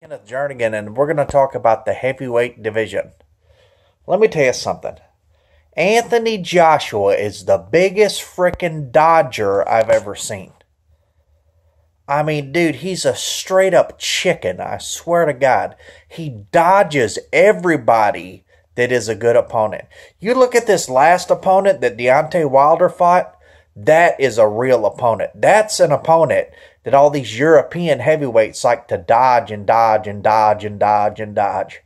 Kenneth Jernigan, and we're going to talk about the heavyweight division. Let me tell you something. Anthony Joshua is the biggest freaking dodger I've ever seen. I mean, dude, he's a straight up chicken. I swear to God. He dodges everybody that is a good opponent. You look at this last opponent that Deontay Wilder fought, that is a real opponent. That's an opponent that all these European heavyweights like to dodge and dodge and dodge and dodge and dodge.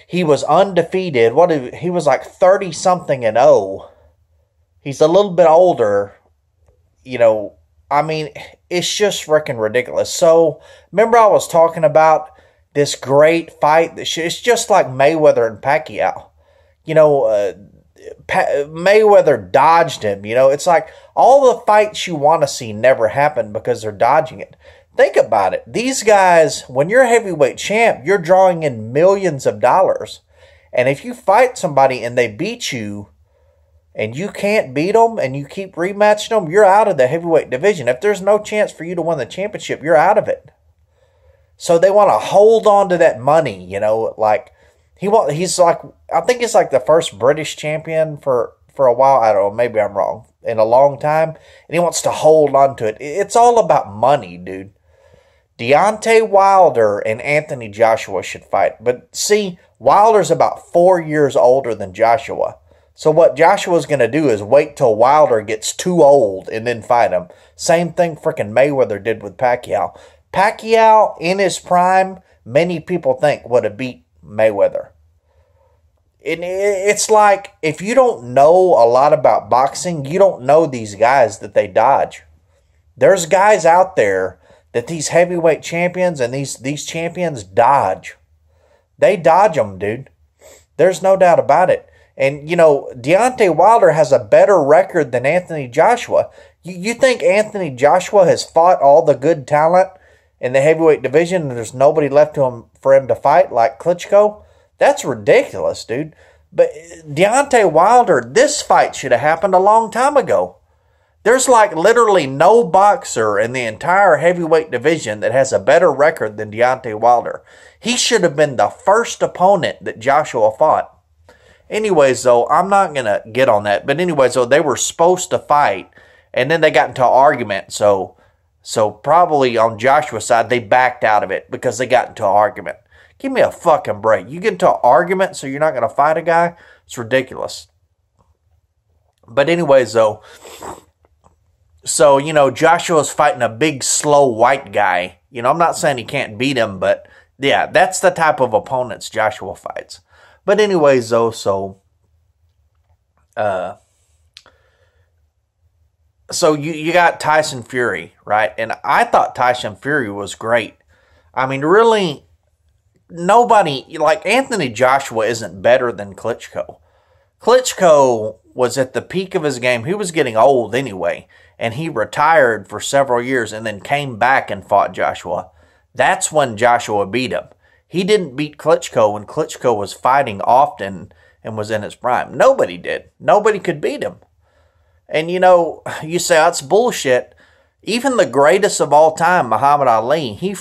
He was undefeated. He was like 30-something and 0. He's a little bit older. I mean, it's just freaking ridiculous. So, remember I was talking about this great fight? It's just like Mayweather and Pacquiao. Mayweather dodged him. It's like all the fights you want to see never happen because they're dodging it. Think about it. These guys, when you're a heavyweight champ, you're drawing in millions of dollars. And if you fight somebody and they beat you and you can't beat them and you keep rematching them, you're out of the heavyweight division. If there's no chance for you to win the championship, you're out of it. So they want to hold on to that money, he's like, I think he's like the first British champion for a while. I don't know, maybe I'm wrong, in a long time. And he wants to hold on to it. It's all about money, dude. Deontay Wilder and Anthony Joshua should fight. But see, Wilder's about 4 years older than Joshua. So what Joshua's going to do is wait till Wilder gets too old and then fight him. Same thing freaking Mayweather did with Pacquiao. Pacquiao, in his prime, many people think would have beat Mayweather. It's like, if you don't know a lot about boxing, you don't know these guys that they dodge. There's guys out there that these heavyweight champions and these champions dodge. They dodge them, dude. There's no doubt about it. And, Deontay Wilder has a better record than Anthony Joshua. You think Anthony Joshua has fought all the good talent in the heavyweight division and there's nobody left for him to fight like Klitschko? That's ridiculous, dude. But Deontay Wilder, this fight should have happened a long time ago. There's like literally no boxer in the entire heavyweight division that has a better record than Deontay Wilder. He should have been the first opponent that Joshua fought. Anyways, though, I'm not going to get on that. But anyways, though, they were supposed to fight, and then they got into an argument. So probably on Joshua's side, they backed out of it because they got into an argument. Give me a fucking break. You get into an argument so you're not going to fight a guy? It's ridiculous. But anyways, though, so, Joshua's fighting a big, slow white guy. I'm not saying he can't beat him, but yeah, that's the type of opponents Joshua fights. But anyways, though, so you got Tyson Fury, right? And I thought Tyson Fury was great. I mean, really, nobody, like Anthony Joshua isn't better than Klitschko. Klitschko was at the peak of his game. He was getting old anyway, and he retired for several years and then came back and fought Joshua. That's when Joshua beat him. He didn't beat Klitschko when Klitschko was fighting often and was in his prime. Nobody did. Nobody could beat him. And you say, that's bullshit. Even the greatest of all time, Muhammad Ali, he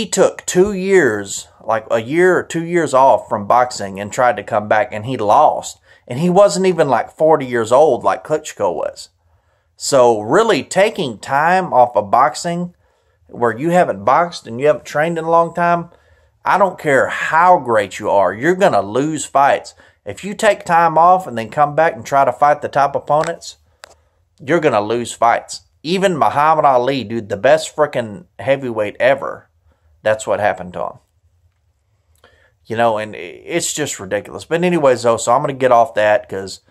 took 2 years, like a year or 2 years off from boxing and tried to come back, and he lost. And he wasn't even like 40 years old like Klitschko was. So really taking time off of boxing where you haven't boxed and you haven't trained in a long time, I don't care how great you are, you're going to lose fights. If you take time off and then come back and try to fight the top opponents, you're going to lose fights. Even Muhammad Ali, dude, the best freaking heavyweight ever, that's what happened to him. And it's just ridiculous. But anyways, though, so I'm going to get off that because,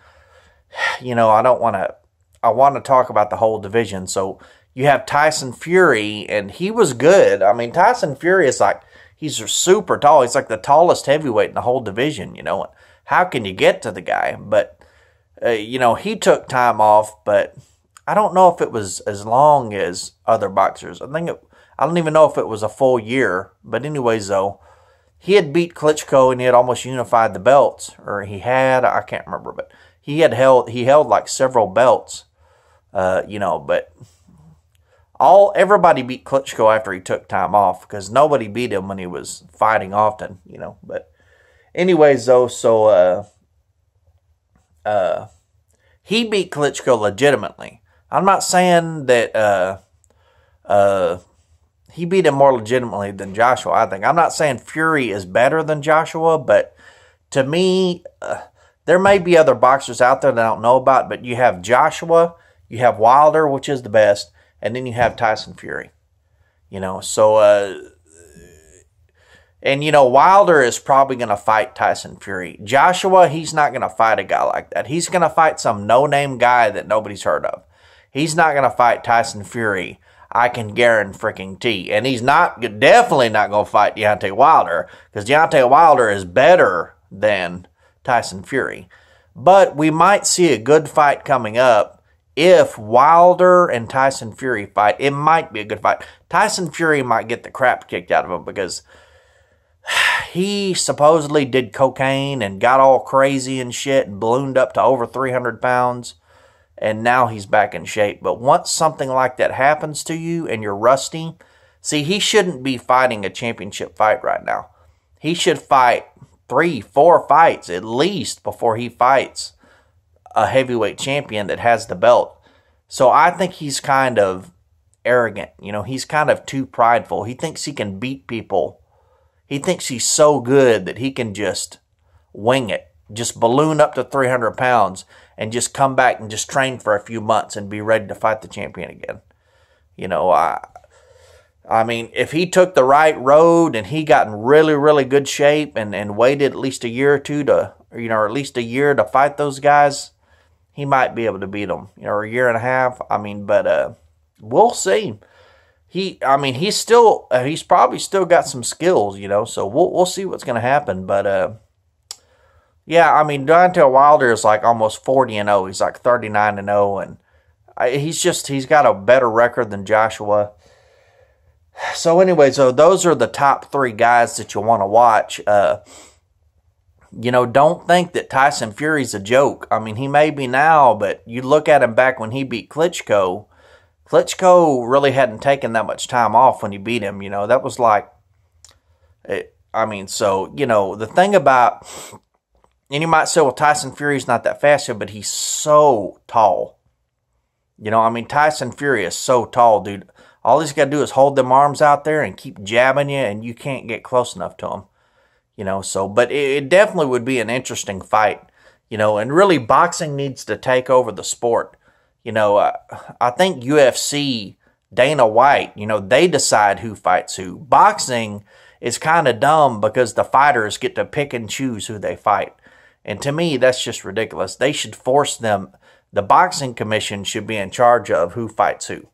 I want to talk about the whole division. So you have Tyson Fury, and he was good. I mean, Tyson Fury is like, he's super tall. He's like the tallest heavyweight in the whole division, How can you get to the guy? But, he took time off, but I don't know if it was as long as other boxers. I don't even know if it was a full year. But anyways, though, he had beat Klitschko and he had almost unified the belts. Or I can't remember, but he held like several belts, but everybody beat Klitschko after he took time off, because nobody beat him when he was fighting often, you know. But anyways, though, so he beat Klitschko legitimately. I'm not saying that he beat him more legitimately than Joshua, I think. I'm not saying Fury is better than Joshua, but to me, there may be other boxers out there that I don't know about, but you have Joshua, you have Wilder, which is the best, and then you have Tyson Fury. You know, so, and you know, Wilder is probably going to fight Tyson Fury. Joshua, he's not going to fight a guy like that. He's going to fight some no-name guy that nobody's heard of. He's not going to fight Tyson Fury. I can guarantee. And he's definitely not going to fight Deontay Wilder, because Deontay Wilder is better than Tyson Fury. But we might see a good fight coming up. If Wilder and Tyson Fury fight, it might be a good fight. Tyson Fury might get the crap kicked out of him, because he supposedly did cocaine and got all crazy and shit and ballooned up to over 300 pounds. And now he's back in shape. But once something like that happens to you and you're rusty, see, he shouldn't be fighting a championship fight right now. He should fight 3-4 fights at least before he fights a heavyweight champion that has the belt. So I think he's kind of arrogant. You know, he's kind of too prideful. He thinks he can beat people. He thinks he's so good that he can just wing it. Just balloon up to 300 pounds and just come back and just train for a few months and be ready to fight the champion again. You know, I mean, if he took the right road and he got in really, really good shape and waited at least a year or two to, you know, or at least a year to fight those guys, he might be able to beat them, you know, or a year and a half. I mean, but we'll see. He's probably still got some skills, you know, so we'll see what's going to happen. But, yeah, I mean, Deontay Wilder is like almost 40-0. He's like 39-0, and he's got a better record than Joshua. So anyway, so those are the top 3 guys that you want to watch. You know, don't think that Tyson Fury's a joke. I mean, he may be now, but you look at him back when he beat Klitschko. Klitschko really hadn't taken that much time off when he beat him. You know, that was like, I mean, so, you know, the thing about, and you might say, well, Tyson Fury's not that fast, but he's so tall. You know, I mean, Tyson Fury is so tall, dude. All he's got to do is hold them arms out there and keep jabbing you, and you can't get close enough to him. You know, so, but it definitely would be an interesting fight. You know, and really boxing needs to take over the sport. You know, I think UFC, Dana White, you know, they decide who fights who. Boxing is kind of dumb because the fighters get to pick and choose who they fight. And to me, that's just ridiculous. They should force them. The boxing commission should be in charge of who fights who.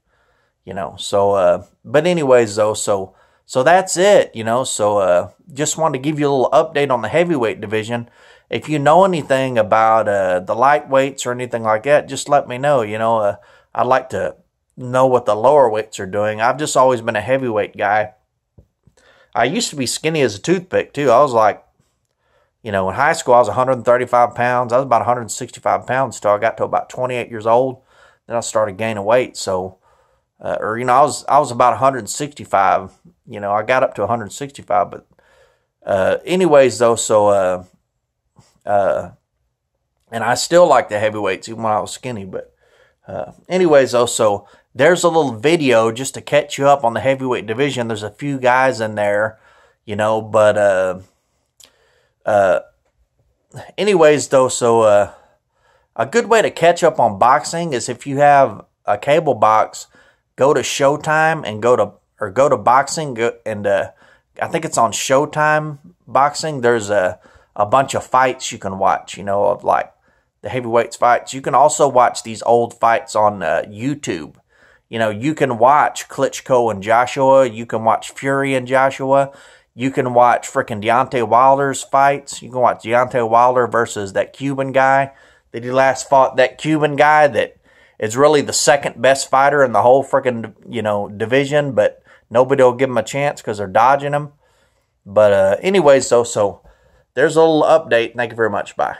You know, so, but anyways, though, so that's it, you know. So, just wanted to give you a little update on the heavyweight division. If you know anything about the lightweights or anything like that, just let me know. You know, I'd like to know what the lower weights are doing. I've just always been a heavyweight guy. I used to be skinny as a toothpick, too. I was like, you know, in high school, I was 135 pounds. I was about 165 pounds till I got to about 28 years old. Then I started gaining weight. So, you know, I was about 165. You know, I got up to 165. But anyways, though, so, and I still like the heavyweights even when I was skinny. But anyways, though, so there's a little video just to catch you up on the heavyweight division. There's a few guys in there, you know, but anyways, though, so a good way to catch up on boxing is if you have a cable box, go to Showtime and go to boxing, and I think it's on Showtime Boxing. There's a bunch of fights you can watch, you know, of like the heavyweights fights. You can also watch these old fights on YouTube. You know, you can watch Klitschko and Joshua. You can watch Fury and Joshua. You can watch freaking Deontay Wilder's fights. You can watch Deontay Wilder versus that Cuban guy that he last fought. That Cuban guy that is really the second best fighter in the whole freaking, you know, division, but nobody will give him a chance because they're dodging him. But anyways, so there's a little update. Thank you very much. Bye.